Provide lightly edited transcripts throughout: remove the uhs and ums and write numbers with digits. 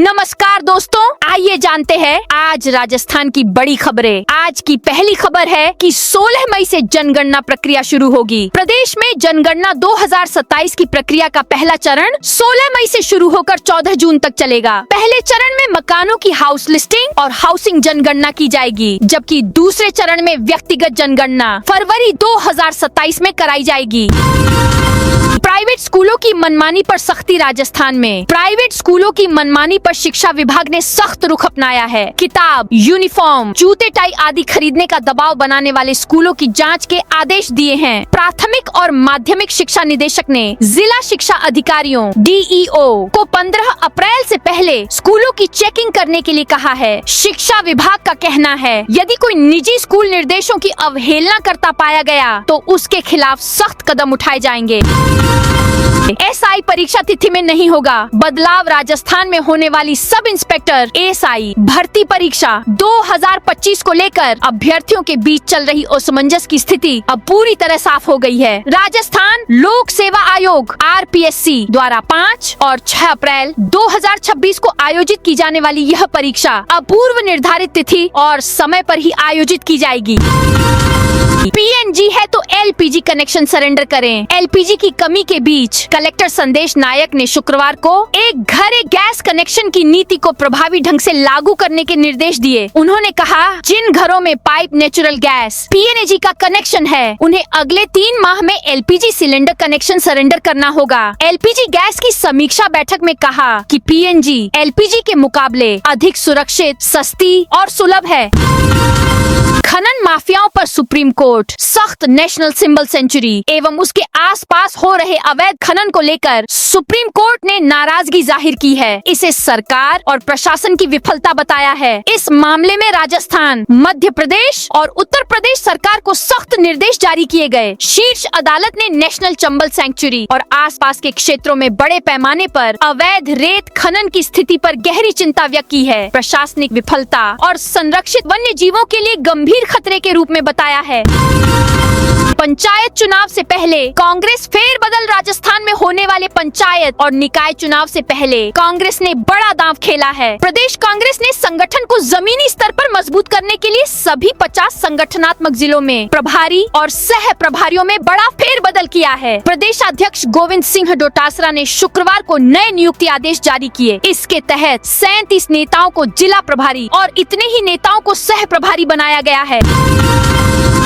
नमस्कार दोस्तों, आइए जानते हैं आज राजस्थान की बड़ी खबरें। आज की पहली खबर है कि 16 मई से जनगणना प्रक्रिया शुरू होगी। प्रदेश में जनगणना 2027 की प्रक्रिया का पहला चरण 16 मई से शुरू होकर 14 जून तक चलेगा। पहले चरण में मकानों की हाउस लिस्टिंग और हाउसिंग जनगणना की जाएगी, जबकि दूसरे चरण में व्यक्तिगत जनगणना फरवरी 2027 में कराई जाएगी। प्राइवेट स्कूलों की मनमानी पर सख्ती। राजस्थान में प्राइवेट स्कूलों की मनमानी पर शिक्षा विभाग ने सख्त रुख अपनाया है। किताब, यूनिफॉर्म, जूते टाई आदि खरीदने का दबाव बनाने वाले स्कूलों की जांच के आदेश दिए हैं। प्राथमिक और माध्यमिक शिक्षा निदेशक ने जिला शिक्षा अधिकारियों DEO को 15 अप्रैल से पहले स्कूलों की चेकिंग करने के लिए कहा है। शिक्षा विभाग का कहना है, यदि कोई निजी स्कूल निर्देशों की अवहेलना करता पाया गया तो उसके खिलाफ सख्त कदम उठाए जाएंगे। SI परीक्षा तिथि में नहीं होगा बदलाव। राजस्थान में होने वाली सब इंस्पेक्टर SI भर्ती परीक्षा 2025 को लेकर अभ्यर्थियों के बीच चल रही असमंजस की स्थिति अब पूरी तरह साफ हो गई है। राजस्थान लोक सेवा आयोग RPSC द्वारा 5 और 6 अप्रैल 2026 को आयोजित की जाने वाली यह परीक्षा अब पूर्व निर्धारित तिथि और समय पर ही आयोजित की जाएगी। PNG है तो LPG कनेक्शन सरेंडर करें। LPG की कमी के बीच कलेक्टर संदेश नायक ने शुक्रवार को एक घर एक गैस कनेक्शन की नीति को प्रभावी ढंग से लागू करने के निर्देश दिए। उन्होंने कहा, जिन घरों में पाइप नेचुरल गैस PNG का कनेक्शन है, उन्हें अगले 3 माह में LPG सिलेंडर कनेक्शन सरेंडर करना होगा। LPG गैस की समीक्षा बैठक में कहा कि PNG LPG के मुकाबले अधिक सुरक्षित, सस्ती और सुलभ है। खनन माफियाओं पर सुप्रीम कोर्ट सख्त। नेशनल सिंबल सेंचुरी एवं उसके आसपास हो रहे अवैध खनन को लेकर सुप्रीम कोर्ट ने नाराजगी जाहिर की है। इसे सरकार और प्रशासन की विफलता बताया है। इस मामले में राजस्थान, मध्य प्रदेश और उत्तर प्रदेश सरकार को सख्त निर्देश जारी किए गए। शीर्ष अदालत ने नेशनल चंबल सेंचुरी और आसपास के क्षेत्रों में बड़े पैमाने पर अवैध रेत खनन की स्थिति पर गहरी चिंता व्यक्त की है। प्रशासनिक विफलता और संरक्षित वन्य जीवों के लिए गंभीर खतरे के रूप में बताया है। पंचायत चुनाव से पहले कांग्रेस फेरबदल। राजस्थान में होने वाले पंचायत और निकाय चुनाव से पहले कांग्रेस ने बड़ा दांव खेला है। प्रदेश कांग्रेस ने संगठन को जमीनी स्तर पर मजबूत करने के लिए सभी 50 संगठनात्मक जिलों में प्रभारी और सह प्रभारियों में बड़ा फेरबदल किया है। प्रदेशाध्यक्ष गोविंद सिंह डोटासरा ने शुक्रवार को नए नियुक्ति आदेश जारी किए। इसके तहत 37 नेताओं को जिला प्रभारी और इतने ही नेताओं को सह प्रभारी बनाया गया है।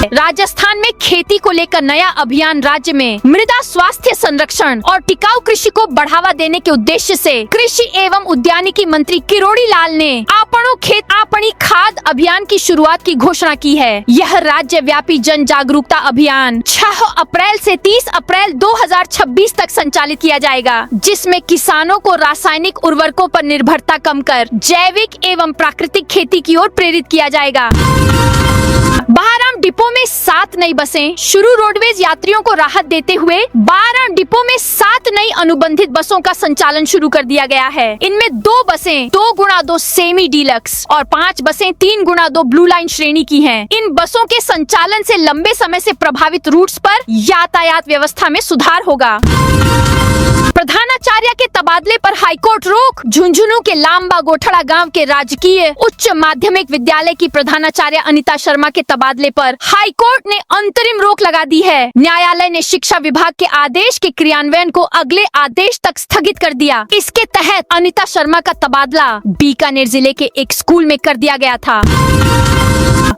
राजस्थान में खेती को लेकर नया अभियान। राज्य में मृदा स्वास्थ्य संरक्षण और टिकाऊ कृषि को बढ़ावा देने के उद्देश्य से कृषि एवं उद्यानिकी मंत्री किरोड़ी लाल ने आपनो खेत आपनी खाद अभियान की शुरुआत की घोषणा की है। यह राज्य व्यापी जन जागरूकता अभियान 6 अप्रैल से 30 अप्रैल 2026 तक संचालित किया जाएगा, जिसमें किसानों को रासायनिक उर्वरकों पर निर्भरता कम कर जैविक एवं प्राकृतिक खेती की ओर प्रेरित किया जाएगा। बाराम डिपो में 7 नई बसें शुरू। रोडवेज यात्रियों को राहत देते हुए 12 डिपो में 7 नई अनुबंधित बसों का संचालन शुरू कर दिया गया है। इनमें 2 बसें 2x2 सेमी डीलक्स और 5 बसें 3x2 ब्लू लाइन श्रेणी की हैं। इन बसों के संचालन से लंबे समय से प्रभावित रूट्स पर यातायात व्यवस्था में सुधार होगा। प्रधानाचार्य के तबादले पर हाईकोर्ट रोक। झुंझुनू के लांबा गोठड़ा गांव के राजकीय उच्च माध्यमिक विद्यालय की प्रधानाचार्य अनिता शर्मा के तबादले पर हाईकोर्ट ने अंतरिम रोक लगा दी है। न्यायालय ने शिक्षा विभाग के आदेश के क्रियान्वयन को अगले आदेश तक स्थगित कर दिया। इसके तहत अनिता शर्मा का तबादला बीकानेर जिले के एक स्कूल में कर दिया गया था।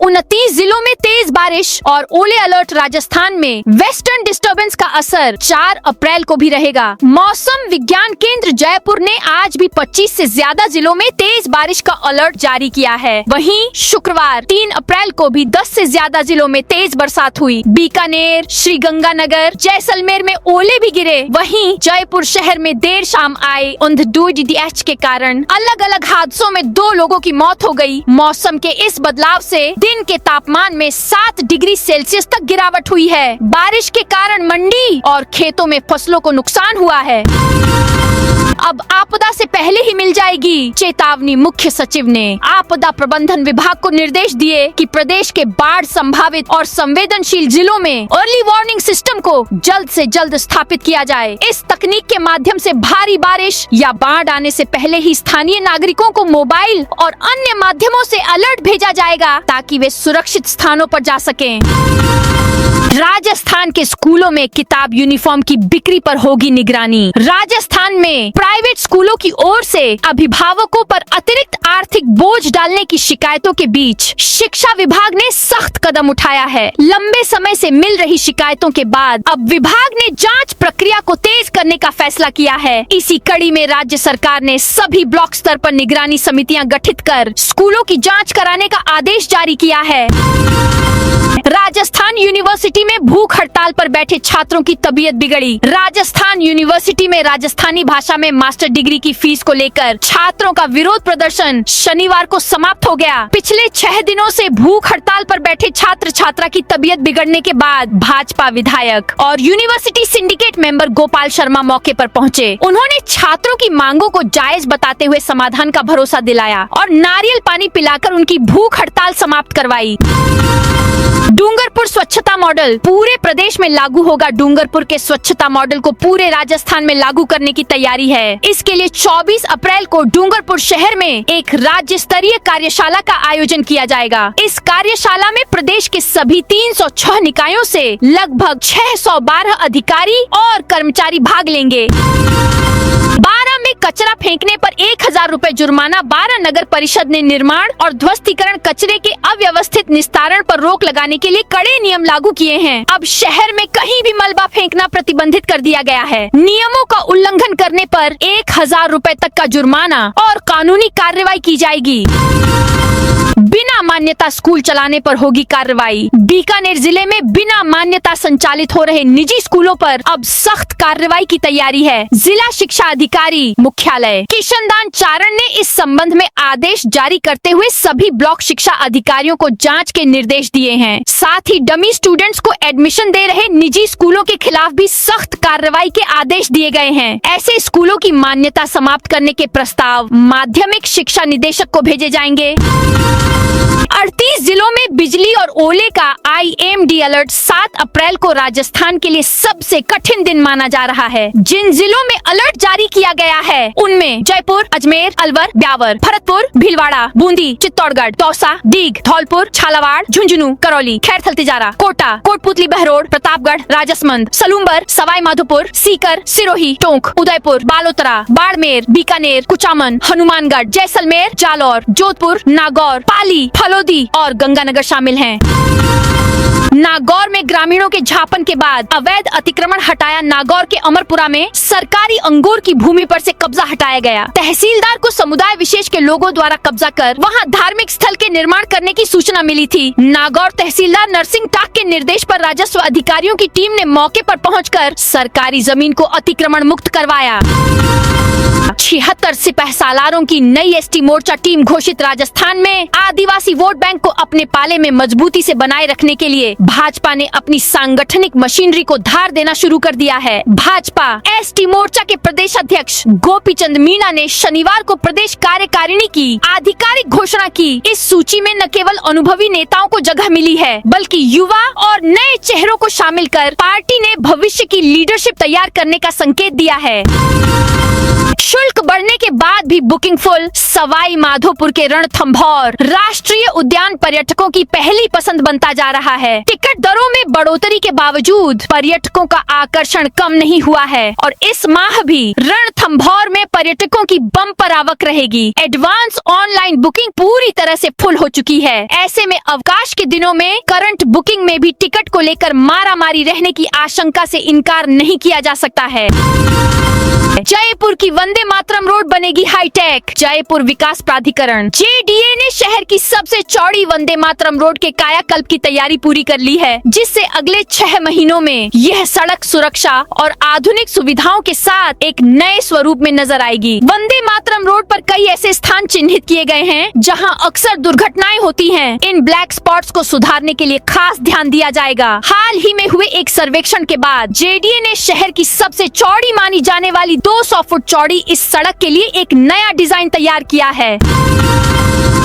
29 जिलों में तेज बारिश और ओले अलर्ट। राजस्थान में वेस्टर्न डिस्टर्बेंस का असर 4 अप्रैल को भी रहेगा। मौसम विज्ञान केंद्र जयपुर ने आज भी 25 से ज्यादा जिलों में तेज बारिश का अलर्ट जारी किया है। वहीं शुक्रवार 3 अप्रैल को भी 10 से ज्यादा जिलों में तेज बरसात हुई। बीकानेर, श्रीगंगानगर, जैसलमेर में ओले भी गिरे। वहीं जयपुर शहर में देर शाम आए ONDH के कारण अलग अलग हादसों में 2 लोगों की मौत हो गई। मौसम के इस बदलाव से दिन के तापमान में 7 डिग्री सेल्सियस तक गिरावट हुई है। बारिश के कारण मंडी और खेतों में फसलों को नुकसान हुआ है। अब आपदा से पहले ही मिल जाएगी, चेतावनी मुख्य सचिव ने। आपदा प्रबंधन विभाग को निर्देश दिए कि प्रदेश के बाढ़ संभावित और संवेदनशील जिलों में अर्ली वार्निंग सिस्टम को जल्द से जल्द स्थापित किया जाए। इस तकनीक के माध्यम से भारी बारिश या बाढ़ आने से पहले ही स्थानीय नागरिकों को मोबाइल और अन्य माध्यमों से अलर्ट भेजा जाएगा ताकि वे सुरक्षित स्थानों पर जा सकें। राजस्थान के स्कूलों में किताब यूनिफॉर्म की बिक्री पर होगी निगरानी। राजस्थान में प्राइवेट स्कूलों की ओर से अभिभावकों पर अतिरिक्त आर्थिक बोझ डालने की शिकायतों के बीच शिक्षा विभाग ने सख्त कदम उठाया है। लंबे समय से मिल रही शिकायतों के बाद अब विभाग ने जांच प्रक्रिया को तेज करने का फैसला किया है। इसी कड़ी में राज्य सरकार ने सभी ब्लॉक स्तर पर निगरानी समितियां गठित कर स्कूलों की जांच कराने का आदेश जारी किया है। राजस्थान यूनिवर्सिटी में भूख हड़ताल पर बैठे छात्रों की तबीयत बिगड़ी। राजस्थान यूनिवर्सिटी में राजस्थानी भाषा में मास्टर डिग्री की फीस को लेकर छात्रों का विरोध प्रदर्शन शनिवार को समाप्त हो गया। पिछले 6 दिनों से भूख हड़ताल पर बैठे छात्र छात्रा की तबीयत बिगड़ने के बाद भाजपा विधायक और university syndicate member Gopal Sharma मौके पर पहुंचे। उन्होंने छात्रों की मांगों को जायज बताते हुए समाधान का भरोसा दिलाया और नारियल पानी पिलाकर उनकी भूख हड़ताल समाप्त करवाई। डूंगरपुर स्वच्छता मॉडल पूरे प्रदेश में लागू होगा। डूंगरपुर के स्वच्छता मॉडल को पूरे राजस्थान में लागू करने की तैयारी है। इसके लिए 24 अप्रैल को डूंगरपुर शहर में एक राज्य स्तरीय कार्यशाला का आयोजन किया जाएगा। इस कार्यशाला में प्रदेश के सभी 306 निकायों से लगभग 612 अधिकारी और कर्मचारी भाग लेंगे। 12 में कचरा फेंकने पर 1000 रुपए जुर्माना। 12 नगर परिषद ने निर्माण और ध्वस्तीकरण कचरे के अव्यवस्थित निस्तारण पर रोक लगाने के लिए कड़े नियम लागू किए हैं। अब शहर में कहीं भी मलबा फेंकना प्रतिबंधित कर दिया गया है। नियमों का उल्लंघन करने पर 1000 रुपए तक का जुर्माना और कानूनी कार्रवाई की जाएगी। बिना मान्यता स्कूल चलाने पर होगी कार्रवाई। बीकानेर जिले में बिना मान्यता संचालित हो रहे निजी स्कूलों पर अब सख्त कार्रवाई की तैयारी है। जिला शिक्षा अधिकारी मुख्यालय किशनदान चारण ने इस संबंध में आदेश जारी करते हुए सभी ब्लॉक शिक्षा अधिकारियों को जांच के निर्देश दिए हैं। साथ ही डमी स्टूडेंट्स को एडमिशन दे रहे निजी स्कूलों के खिलाफ भी सख्त कार्रवाई के आदेश दिए गए हैं। ऐसे स्कूलों की मान्यता समाप्त करने के प्रस्ताव माध्यमिक शिक्षा निदेशक को भेजे जाएंगे। 38 जिलों में बिजली और ओले का IMD अलर्ट। 7 अप्रैल को राजस्थान के लिए सबसे कठिन दिन माना जा रहा है। जिन जिलों में अलर्ट जारी किया गया है उनमें जयपुर, अजमेर, अलवर, ब्यावर, भरतपुर, भीलवाड़ा, बूंदी, चित्तौड़गढ़, दौसा, दीघ, धौलपुर, झालावाड़, झुंझुनू, करौली, खैरथल तिजारा, कोटा, कोटपुतली, बहरोड, प्रतापगढ़, राजसमंद, सलूम्बर, सवाई माधोपुर, सीकर, सिरोही, टोंक, उदयपुर, बालोतरा, बाड़मेर, बीकानेर, कुचामन, हनुमानगढ़, जैसलमेर, जालौर, जोधपुर, नागौर, पाली, फलोदी और गंगानगर शामिल हैं। नागौर में ग्रामीणों के झापन के बाद अवैध अतिक्रमण हटाया। नागौर के अमरपुरा में सरकारी अंगूर की भूमि पर से कब्जा हटाया गया। तहसीलदार को समुदाय विशेष के लोगों द्वारा कब्जा कर वहां धार्मिक स्थल के निर्माण करने की सूचना मिली थी। नागौर तहसीलदार नरसिंह टाक के निर्देश पर राजस्व अधिकारियों की टीम ने मौके पर पहुंचकर सरकारी जमीन को अतिक्रमण मुक्त करवाया। 76 सिपह सालारों की नई ST मोर्चा टीम घोषित। राजस्थान में आदिवासी वोट बैंक को अपने पाले में मजबूती से बनाए रखने के लिए भाजपा ने अपनी सांगठनिक मशीनरी को धार देना शुरू कर दिया है। भाजपा ST मोर्चा के प्रदेश अध्यक्ष गोपीचंद मीणा ने शनिवार को प्रदेश कार्यकारिणी की आधिकारिक घोषणा की। इस सूची में न केवल अनुभवी नेताओं को जगह मिली है बल्कि युवा और नए चेहरों को शामिल कर पार्टी ने भविष्य की लीडरशिप तैयार करने का संकेत दिया है। शुल्क बढ़ने के बाद भी बुकिंग फुल। सवाई माधोपुर के रणथंभौर राष्ट्रीय उद्यान पर्यटकों की पहली पसंद बनता जा रहा है। टिकट दरों में बढ़ोतरी के बावजूद पर्यटकों का आकर्षण कम नहीं हुआ है और इस माह भी रणथंभौर में पर्यटकों की बम्पर आवक रहेगी। एडवांस ऑनलाइन बुकिंग पूरी तरह से फुल हो चुकी है। ऐसे में अवकाश के दिनों में करंट बुकिंग में भी टिकट को लेकर मारामारी रहने की आशंका से इनकार नहीं किया जा सकता है। जयपुर की वंदे मातरम रोड बनेगी हाईटेक। जयपुर विकास प्राधिकरण JDA ने शहर की सबसे चौड़ी वंदे मातरम रोड के कायाकल्प की तैयारी पूरी कर ली है, जिससे अगले 6 महीनों में यह सड़क सुरक्षा और आधुनिक सुविधाओं के साथ एक नए स्वरूप में नजर आएगी। वंदे मातरम रोड पर कई ऐसे स्थान चिन्हित किए गए हैं जहां अक्सर दुर्घटनाएं होती हैं। इन ब्लैक स्पॉट्स को सुधारने के लिए खास ध्यान दिया जाएगा। हाल ही में हुए एक सर्वेक्षण के बाद जेडीए ने शहर की सबसे चौड़ी मानी जाने वाली 200 फुट चौड़ी इस सड़क के लिए एक नया डिजाइन तैयार किया है।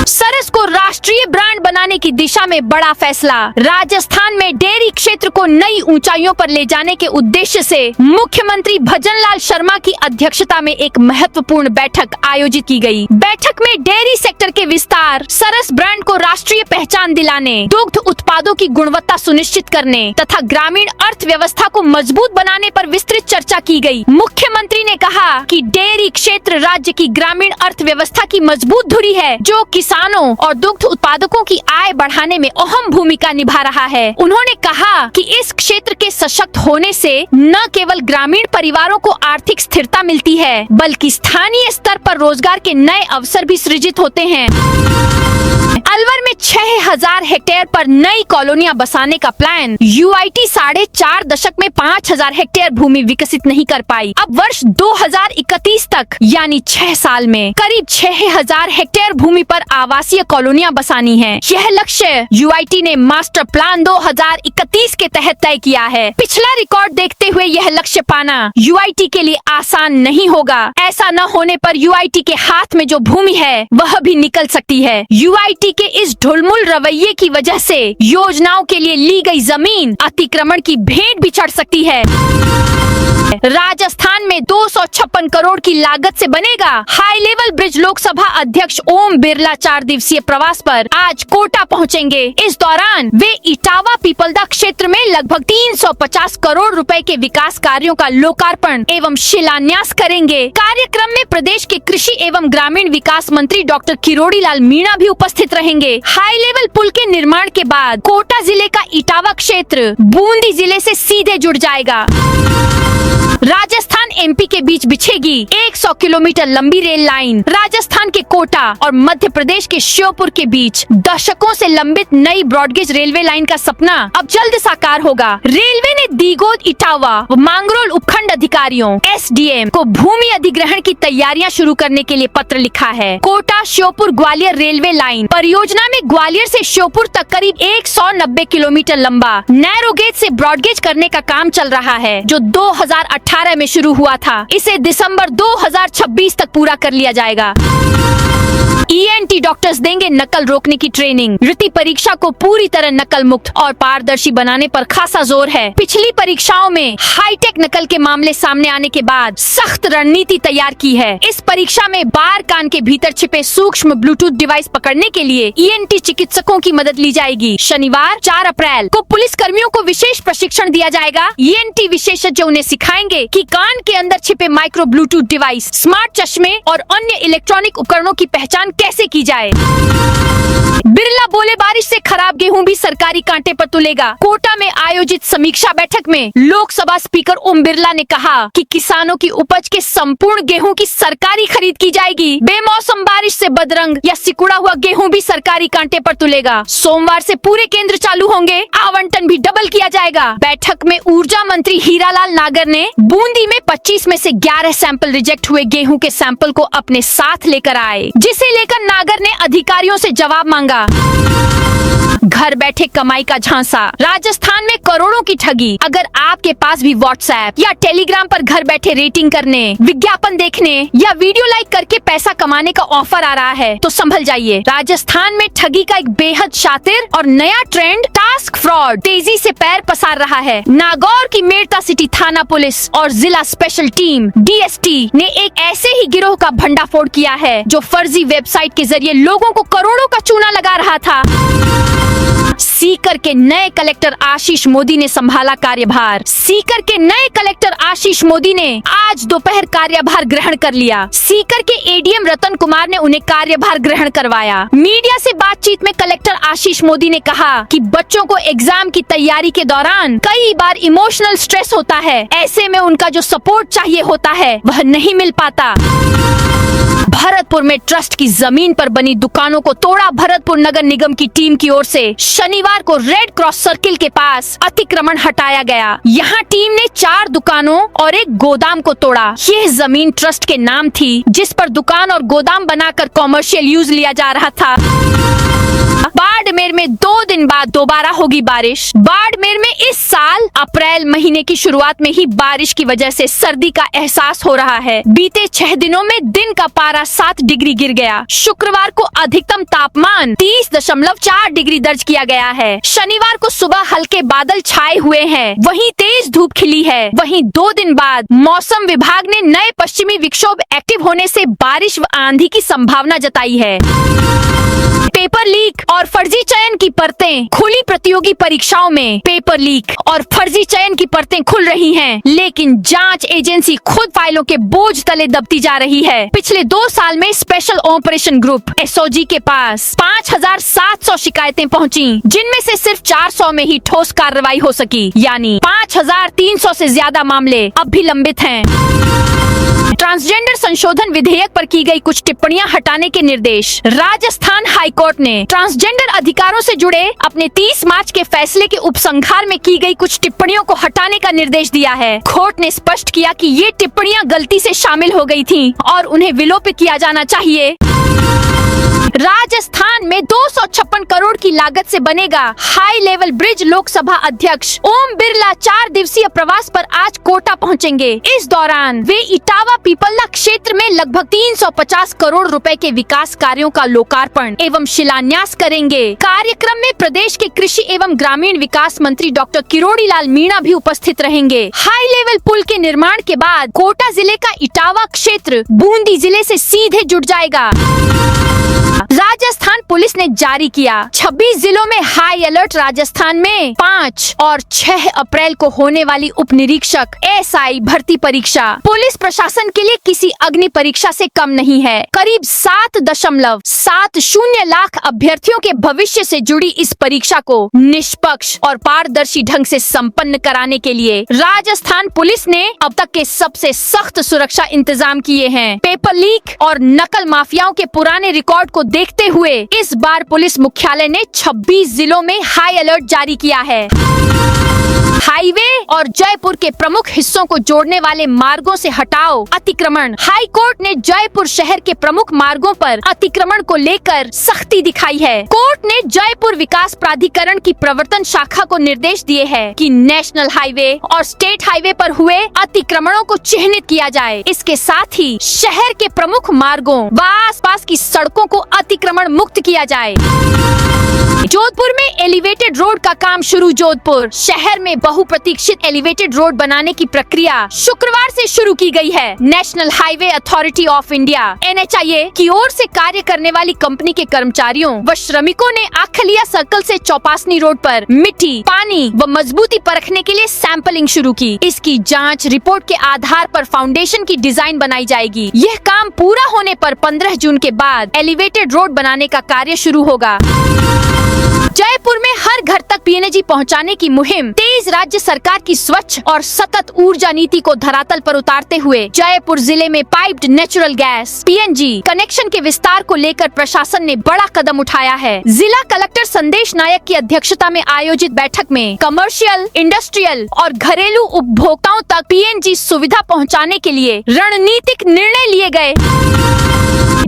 सरस को राष्ट्रीय ब्रांड बनाने की दिशा में बड़ा फैसला। राजस्थान में डेयरी क्षेत्र को नई ऊंचाइयों पर ले जाने के उद्देश्य से मुख्यमंत्री भजनलाल शर्मा की अध्यक्षता में एक महत्वपूर्ण बैठक आयोजित की गई। बैठक में डेयरी सेक्टर के विस्तार, सरस ब्रांड को राष्ट्रीय पहचान दिलाने, दुग्ध उत्पादों की गुणवत्ता सुनिश्चित करने तथा ग्रामीण अर्थव्यवस्था को मजबूत बनाने पर विस्तृत चर्चा की गई। मुख्यमंत्री ने कहा कि डेयरी क्षेत्र राज्य की ग्रामीण अर्थव्यवस्था की मजबूत धुरी है, जो किसानों और दुग्ध उत्पादकों की आय बढ़ाने में अहम भूमिका निभा रहा है। उन्होंने कहा कि इस क्षेत्र के सशक्त होने से न केवल ग्रामीण परिवारों को आर्थिक स्थिरता मिलती है, बल्कि स्थानीय स्तर पर रोजगार के नए अवसर भी सृजित होते हैं। अलवर में 6000 हेक्टेयर पर नई कॉलोनियां बसाने का प्लान। यूआईटी 4.5 दशक में 5000 हेक्टेयर भूमि विकसित नहीं कर पाई। अब वर्ष 2031 तक यानी 6 साल में करीब 6000 हेक्टेयर भूमि पर आवासीय कॉलोनियां बसानी है। यह लक्ष्य यूआईटी ने मास्टर प्लान 2031 के तहत तय किया है। पिछला रिकॉर्ड देखते हुए यह लक्ष्य पाना यूआईटी के लिए आसान नहीं होगा। ऐसा न होने पर यूआईटी के हाथ में जो भूमि है वह भी निकल सकती है। यूआईटी के इस ढुलमुल रवैये की वजह से योजनाओं के लिए ली गई जमीन अतिक्रमण की भेंट भी चढ़ सकती है। राजस्थान में 256 करोड़ की लागत से बनेगा हाई लेवल ब्रिज। लोकसभा अध्यक्ष ओम बिरला 4 दिवसीय प्रवास पर आज कोटा पहुंचेंगे। इस दौरान वे इटावा पीपलदा क्षेत्र में लगभग 350 करोड़ रुपए के विकास कार्यों का लोकार्पण एवं शिलान्यास करेंगे। कार्यक्रम में प्रदेश के कृषि एवं ग्रामीण विकास मंत्री डॉक्टर किरोड़ी लाल मीणा भी उपस्थित रहेंगे। हाई लेवल पुल के निर्माण के बाद कोटा जिले का इटावा क्षेत्र बूंदी जिले से सीधे जुड़ जाएगा। राजस्थान एमपी के बीच बिछेगी 100 किलोमीटर लंबी रेल लाइन। राजस्थान के कोटा और मध्य प्रदेश के श्योपुर के बीच दशकों से लंबित नई ब्रॉडगेज रेलवे लाइन का सपना अब जल्द साकार होगा। रेलवे ने दीगोद, इटावा व मांगरोल उपखंड अधिकारियों एसडीएम को भूमि अधिग्रहण की तैयारियां शुरू करने के लिए पत्र लिखा है। कोटा श्योपुर ग्वालियर रेलवे लाइन परियोजना में ग्वालियर से श्योपुर तक करीब 190 किलोमीटर लंबा नैरोगेज से ब्रॉडगेज करने का काम चल रहा है, जो 2018 में शुरू हुआ था। इसे दिसंबर 2026 तक पूरा कर लिया जाएगा। ईएनटी डॉक्टर्स देंगे नकल रोकने की ट्रेनिंग। वृत्ति परीक्षा को पूरी तरह नकल मुक्त और पारदर्शी बनाने पर खासा जोर है। पिछली परीक्षाओं में हाईटेक नकल के मामले सामने आने के बाद सख्त रणनीति तैयार की है। इस परीक्षा में बार कान के भीतर छिपे सूक्ष्म ब्लूटूथ डिवाइस पकड़ने के लिए ईएनटी चिकित्सकों की मदद ली जाएगी। शनिवार 4 अप्रैल को पुलिस कर्मियों को विशेष प्रशिक्षण दिया जाएगा। ईएनटी विशेषज्ञ उन्हें सिखाएंगे कि कान के अंदर छिपे माइक्रो ब्लूटूथ डिवाइस, स्मार्ट चश्मे और अन्य इलेक्ट्रॉनिक उपकरणों की पहचान कैसे की जाए। बिरला बोले बारिश से खराब गेहूं भी सरकारी कांटे पर तुलेगा। कोटा में आयोजित समीक्षा बैठक में लोकसभा स्पीकर ओम बिरला ने कहा कि किसानों की उपज के संपूर्ण गेहूं की सरकारी खरीद की जाएगी। बेमौसम बारिश से बदरंग या सिकुड़ा हुआ गेहूं भी सरकारी कांटे पर तुलेगा। सोमवार से पूरे केंद्र चालू होंगे, आवंटन भी डबल किया जाएगा। बैठक में ऊर्जा मंत्री हीरालाल नागर ने बूंदी में 25 में से 11 सैंपल रिजेक्ट हुए गेहूं के सैंपल को अपने साथ लेकर आए, जिसे लेकर नागर ने अधिकारियों से जवाब मांगा। घर बैठे कमाई का झांसा। राजस्थान में करोड़ों की ठगी। अगर आपके पास भी व्हाट्सएप या टेलीग्राम पर घर बैठे रेटिंग करने, विज्ञापन देखने या वीडियो लाइक करके पैसा कमाने का ऑफर आ रहा है तो संभल जाइए। राजस्थान में ठगी का एक बेहद शातिर और नया ट्रेंड टास्क फ्रॉड तेजी से पैर पसार रहा है। नागौर की मेड़ता सिटी थाना पुलिस और जिला स्पेशल टीम डीएसटी ने एक ऐसे ही गिरोह का भंडाफोड़ किया है जो फर्जी वेबसाइट के जरिए लोगों को करोड़ों का चूना लगा रहा था। सीकर के नए कलेक्टर आशीष मोदी ने संभाला कार्यभार। सीकर के नए कलेक्टर आशीष मोदी ने आज दोपहर कार्यभार ग्रहण कर लिया। सीकर के एडीएम रतन कुमार ने उन्हें कार्यभार ग्रहण करवाया। मीडिया से बातचीत में कलेक्टर आशीष मोदी ने कहा कि बच्चों को एग्जाम की तैयारी के दौरान कई बार इमोशनल स्ट्रेस होता है। ऐसे में उनका जो सपोर्ट चाहिए होता है वह नहीं मिल पाता। भरतपुर में ट्रस्ट की जमीन पर बनी दुकानों को तोड़ा। भरतपुर नगर निगम की टीम की ओर से शनिवार को रेड क्रॉस सर्किल के पास अतिक्रमण हटाया गया। यहाँ टीम ने 4 दुकानों और एक गोदाम को तोड़ा। यह जमीन ट्रस्ट के नाम थी, जिस पर दुकान और गोदाम बनाकर कॉमर्शियल यूज लिया जा रहा था। बाड़मेर में 2 दिन बाद दोबारा होगी बारिश। बाड़मेर में इस साल अप्रैल महीने की शुरुआत में ही बारिश की वजह से सर्दी का एहसास हो रहा है। बीते 6 दिनों में दिन का पारा 7 डिग्री गिर गया। शुक्रवार को अधिकतम तापमान 30.4 डिग्री दर्ज किया गया है। शनिवार को सुबह हल्के बादल छाए हुए हैं, वहीं तेज धूप खिली है। वहीं 2 दिन बाद मौसम विभाग ने नए पश्चिमी विक्षोभ एक्टिव होने से बारिश व आंधी की संभावना जताई है। पेपर लीक और फर्जी चयन की परतें खुली। प्रतियोगी परीक्षाओं में पेपर लीक और फर्जी चयन की परतें खुल रही हैं, लेकिन जांच एजेंसी खुद फाइलों के बोझ तले दबती जा रही है। पिछले 2 साल में स्पेशल ऑपरेशन ग्रुप एसओजी के पास 5,700 शिकायतें पहुंची, जिनमें से सिर्फ 400 में ही ठोस कार्रवाई हो सकी, यानी 5,300 से ज्यादा मामले अब भी लंबित हैं। ट्रांसजेंडर संशोधन विधेयक पर की गई कुछ टिप्पणियां हटाने के निर्देश। राजस्थान हाईकोर्ट ने ट्रांसजेंडर अधिकारों से जुड़े अपने 30 मार्च के फैसले के उपसंहार में की गई कुछ टिप्पणियों को हटाने का निर्देश दिया है। कोर्ट ने स्पष्ट किया कि ये टिप्पणियां गलती से शामिल हो गई थीं और उन्हें विलोपित किया जाना चाहिए। राजस्थान में 256 करोड़ की लागत से बनेगा हाई लेवल ब्रिज। लोकसभा अध्यक्ष ओम बिरला 4 दिवसीय प्रवास पर आज कोटा पहुंचेंगे। इस दौरान वे इटावा पीपल्ला क्षेत्र में लगभग 350 करोड़ रुपए के विकास कार्यों का लोकार्पण एवं शिलान्यास करेंगे। कार्यक्रम में प्रदेश के कृषि एवं ग्रामीण विकास मंत्री डॉक्टर किरोड़ी लाल मीणा भी उपस्थित रहेंगे। हाई लेवल पुल के निर्माण के बाद कोटा जिले का इटावा क्षेत्र बूंदी जिले से सीधे जुड़ जाएगा। राजस्थान पुलिस ने जारी किया 26 जिलों में हाई अलर्ट। राजस्थान में 5 और 6 अप्रैल को होने वाली उप निरीक्षक एसआई भर्ती परीक्षा पुलिस प्रशासन के लिए किसी अग्नि परीक्षा से कम नहीं है। करीब 7.70 लाख अभ्यर्थियों के भविष्य से जुड़ी इस परीक्षा को निष्पक्ष और पारदर्शी ढंग से संपन्न कराने के लिए राजस्थान पुलिस ने अब तक के सबसे सख्त सुरक्षा इंतजाम किए हैं। पेपर लीक और नकल माफियाओं के पुराने रिकॉर्ड को देखते हुए इस बार पुलिस मुख्यालय ने 26 जिलों में हाई अलर्ट जारी किया है। हाईवे और जयपुर के प्रमुख हिस्सों को जोड़ने वाले मार्गों से हटाओ अतिक्रमण। हाई कोर्ट ने जयपुर शहर के प्रमुख मार्गों पर अतिक्रमण को लेकर सख्ती दिखाई है। कोर्ट ने जयपुर विकास प्राधिकरण की प्रवर्तन शाखा को निर्देश दिए हैं कि नेशनल हाईवे और स्टेट हाईवे पर हुए अतिक्रमणों को चिन्हित किया जाए। इसके साथ ही शहर के प्रमुख मार्गों व आसपास की सड़कों को अतिक्रमण मुक्त किया जाए। जोधपुर में एलिवेटेड रोड का काम शुरू। जोधपुर शहर में बहुप्रतीक्षित एलिवेटेड रोड बनाने की प्रक्रिया शुक्रवार से शुरू की गई है। National highway authority of India NHAI की ओर से कार्य करने वाली कंपनी के कर्मचारियों व श्रमिकों ने आखलिया सर्कल से चौपासनी रोड पर मिट्टी, पानी व मजबूती परखने के लिए सैंपलिंग शुरू की। इसकी जाँच रिपोर्ट के आधार पर फाउंडेशन की डिजाइन बनाई जाएगी। यह काम पूरा होने पर 15 जून के बाद एलिवेटेड रोड बनाने का कार्य शुरू होगा। जयपुर में हर घर तक पीएनजी पहुंचाने की मुहिम तेज। राज्य सरकार की स्वच्छ और सतत ऊर्जा नीति को धरातल पर उतारते हुए जयपुर जिले में piped natural gas PNG connection के विस्तार को लेकर प्रशासन ने बड़ा कदम उठाया है। जिला कलेक्टर संदेश नायक की अध्यक्षता में आयोजित बैठक में कमर्शियल, इंडस्ट्रियल और घरेलू उपभोक्ताओं तक PNG सुविधा पहुँचाने के लिए रणनीतिक निर्णय लिए गए।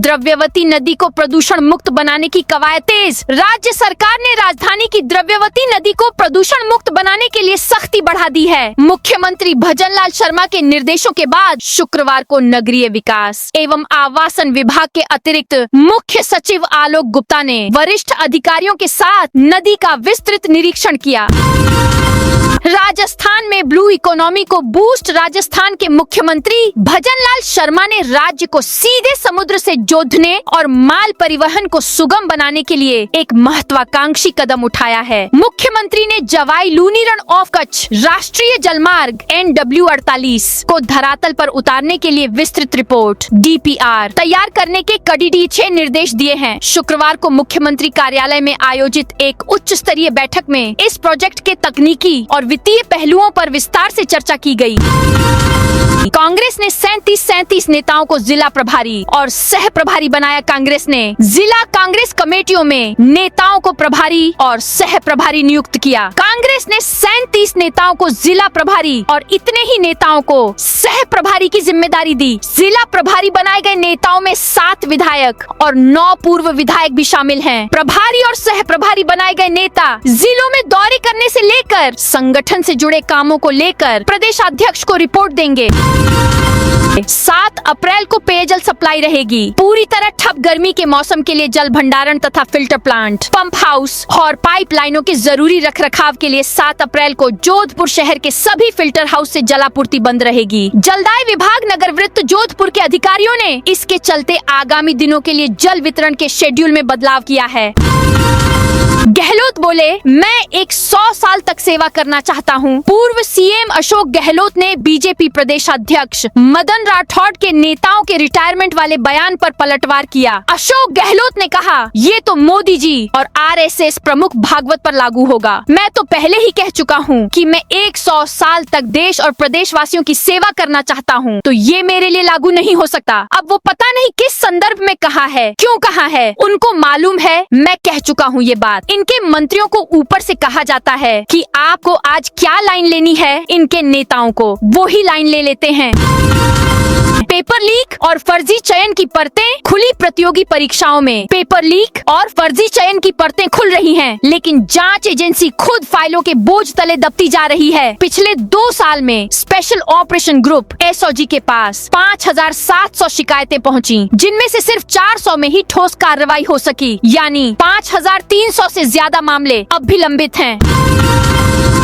द्रव्यवती नदी को प्रदूषण मुक्त बनाने की कवायद तेज। राज्य सरकार ने राजधानी की द्रव्यवती नदी को प्रदूषण मुक्त बनाने के लिए सख्ती बढ़ा दी है। मुख्यमंत्री भजनलाल शर्मा के निर्देशों के बाद शुक्रवार को नगरीय विकास एवं आवासन विभाग के अतिरिक्त मुख्य सचिव आलोक गुप्ता ने वरिष्ठ अधिकारियों के साथ नदी का विस्तृत निरीक्षण किया। राजस्थान में ब्लू इकोनॉमी को बूस्ट। राजस्थान के मुख्यमंत्री भजनलाल शर्मा ने राज्य को सीधे समुद्र से जोधने और माल परिवहन को सुगम बनाने के लिए एक महत्वाकांक्षी कदम उठाया है। मुख्यमंत्री ने जवाई लूनी रण ऑफ कच्छ राष्ट्रीय जलमार्ग NW48 को धरातल पर उतारने के लिए विस्तृत रिपोर्ट DPR तैयार करने के कड़े निर्देश दिए हैं। शुक्रवार को मुख्यमंत्री कार्यालय में आयोजित एक उच्च स्तरीय बैठक में इस प्रोजेक्ट के तकनीकी और वित्तीय पहलुओं पर विस्तार से चर्चा की गई। कांग्रेस ने 37 नेताओं को जिला प्रभारी और सह प्रभारी बनाया। कांग्रेस ने जिला कांग्रेस कमेटियों में नेताओं को प्रभारी और सह प्रभारी नियुक्त किया। कांग्रेस ने 37 नेताओं को जिला प्रभारी और इतने ही नेताओं को सह प्रभारी की जिम्मेदारी दी। जिला प्रभारी बनाए गए नेताओं में 7 विधायक और 9 पूर्व विधायक भी शामिल हैं। प्रभारी और सह प्रभारी बनाए गए नेता जिलों में दौरे करने से लेकर संगठन से जुड़े कामों को लेकर प्रदेशाध्यक्ष को रिपोर्ट देंगे। 7 अप्रैल को पेयजल सप्लाई रहेगी। पूरी तरह ठप गर्मी के मौसम के लिए जल भंडारण तथा फिल्टर प्लांट, पंप हाउस और पाइपलाइनों के जरूरी रखरखाव के लिए 7 अप्रैल को जोधपुर शहर के सभी फिल्टर हाउस से जलापूर्ति बंद रहेगी। जलदाय विभाग नगर वृत्त जोधपुर के अधिकारियों ने इसके चलते आगामी दिनों के लिए जल वितरण के शेड्यूल में बदलाव किया है। गहलोत बोले, मैं 100 साल तक सेवा करना चाहता हूं। पूर्व सीएम अशोक गहलोत ने बीजेपी प्रदेशाध्यक्ष मदन राठौड़ के नेताओं के रिटायरमेंट वाले बयान पर पलटवार किया। अशोक गहलोत ने कहा, ये तो मोदी जी और RSS प्रमुख भागवत पर लागू होगा। मैं तो पहले ही कह चुका हूं कि मैं 100 साल तक देश और प्रदेशवासियों की सेवा करना चाहता हूं, तो ये मेरे लिए लागू नहीं हो सकता। अब वो पता नहीं किस संदर्भ में कहा है, क्यों कहा है, उनको मालूम है। मैं कह चुका हूं ये बात। इनके मंत्रियों को ऊपर से कहा जाता है कि आपको आज क्या लाइन लेनी है, इनके नेताओं को वो ही लाइन ले लेते हैं। पेपर लीक और फर्जी चयन की परतें खुली। प्रतियोगी परीक्षाओं में पेपर लीक और फर्जी चयन की परतें खुल रही हैं, लेकिन जांच एजेंसी खुद फाइलों के बोझ तले दबती जा रही है। पिछले 2 साल में स्पेशल ऑपरेशन ग्रुप SOG के पास 5700 शिकायतें पहुंची, जिनमें से सिर्फ 400 में ही ठोस कार्रवाई हो सकी, यानी 5300 से ज्यादा मामले अब भी लंबित हैं।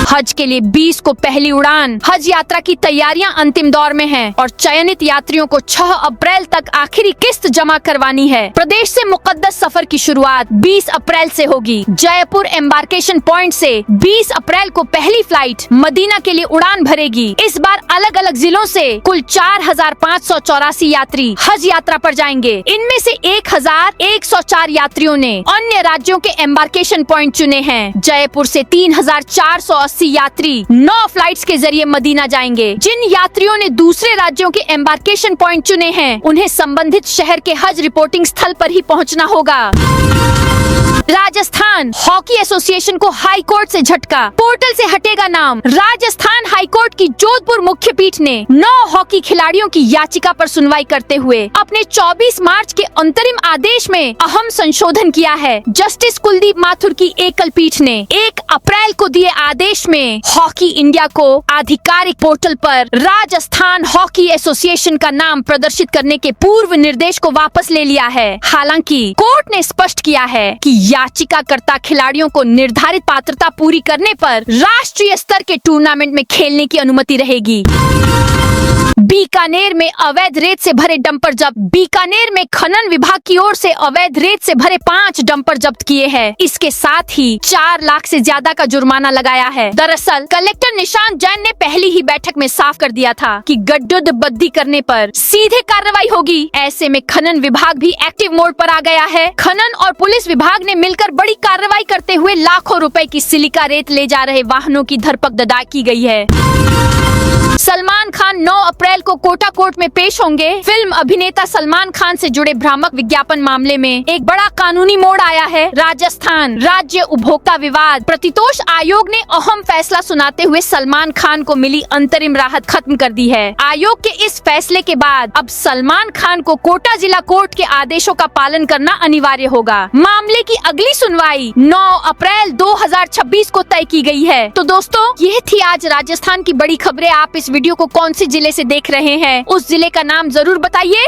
हज के लिए 20 को पहली उड़ान। हज यात्रा की तैयारियां अंतिम दौर में हैं और चयनित यात्रियों को 6 अप्रैल तक आखिरी किस्त जमा करवानी है। प्रदेश से मुकद्दस सफर की शुरुआत 20 अप्रैल से होगी। जयपुर एम्बार्केशन पॉइंट से 20 अप्रैल को पहली फ्लाइट मदीना के लिए उड़ान भरेगी। इस बार अलग अलग जिलों से कुल 4584 यात्री हज यात्रा पर जाएंगे। इनमें से 1104 यात्रियों ने अन्य राज्यों के एम्बार्केशन पॉइंट चुने हैं। जयपुर से 3480 यात्री 9 फ्लाइट्स के जरिए मदीना जाएंगे। जिन यात्रियों ने दूसरे राज्यों के एम्बार्केशन पॉइंट चुने हैं, उन्हें संबंधित शहर के हज रिपोर्टिंग स्थल पर ही पहुंचना होगा। राजस्थान हॉकी एसोसिएशन को हाई कोर्ट से झटका। पोर्टल से हटेगा नाम। राजस्थान हाई कोर्ट की जोधपुर मुख्य पीठ ने 9 हॉकी खिलाड़ियों की याचिका पर सुनवाई करते हुए अपने 24 मार्च के अंतरिम आदेश में अहम संशोधन किया है। जस्टिस कुलदीप माथुर की एकल पीठ ने 1 अप्रैल को दिए आदेश में हॉकी इंडिया को आधिकारिक पोर्टल पर राजस्थान हॉकी एसोसिएशन का नाम प्रदर्शित करने के पूर्व निर्देश को वापस ले लिया है। हालांकि कोर्ट ने स्पष्ट किया है कि याचिकाकर्ता खिलाड़ियों को निर्धारित पात्रता पूरी करने पर राष्ट्रीय स्तर के टूर्नामेंट में खेलने की अनुमति रहेगी। बीकानेर में अवैध रेत से भरे डंपर जब्त। बीकानेर में खनन विभाग की ओर से अवैध रेत से भरे 5 डंपर जब्त किए हैं। इसके साथ ही 4 लाख से ज्यादा का जुर्माना लगाया है। दरअसल कलेक्टर निशांत जैन ने पहली ही बैठक में साफ कर दिया था कि गड्ढोदबंदी करने पर सीधे कार्रवाई होगी। ऐसे में खनन विभाग भी एक्टिव मोड पर आ गया है। खनन और पुलिस विभाग ने मिलकर बड़ी कार्रवाई करते हुए लाखों रुपए की सिलिका रेत ले जा रहे वाहनों की धरपकड़ की गई है। सलमान खान 9 अप्रैल को कोटा कोर्ट में पेश होंगे। फिल्म अभिनेता सलमान खान से जुड़े भ्रामक विज्ञापन मामले में एक बड़ा कानूनी मोड़ आया है। राजस्थान राज्य उपभोक्ता विवाद प्रतितोष आयोग ने अहम फैसला सुनाते हुए सलमान खान को मिली अंतरिम राहत खत्म कर दी है। आयोग के इस फैसले के बाद अब सलमान खान को कोटा जिला कोर्ट के आदेशों का पालन करना अनिवार्य होगा। मामले की अगली सुनवाई 9 अप्रैल 2026 को तय की गई है। तो दोस्तों, ये थी आज राजस्थान की बड़ी खबरें। आप इस वीडियो को कौन से जिले से देख रहे हैं, उस जिले का नाम जरूर बताइए।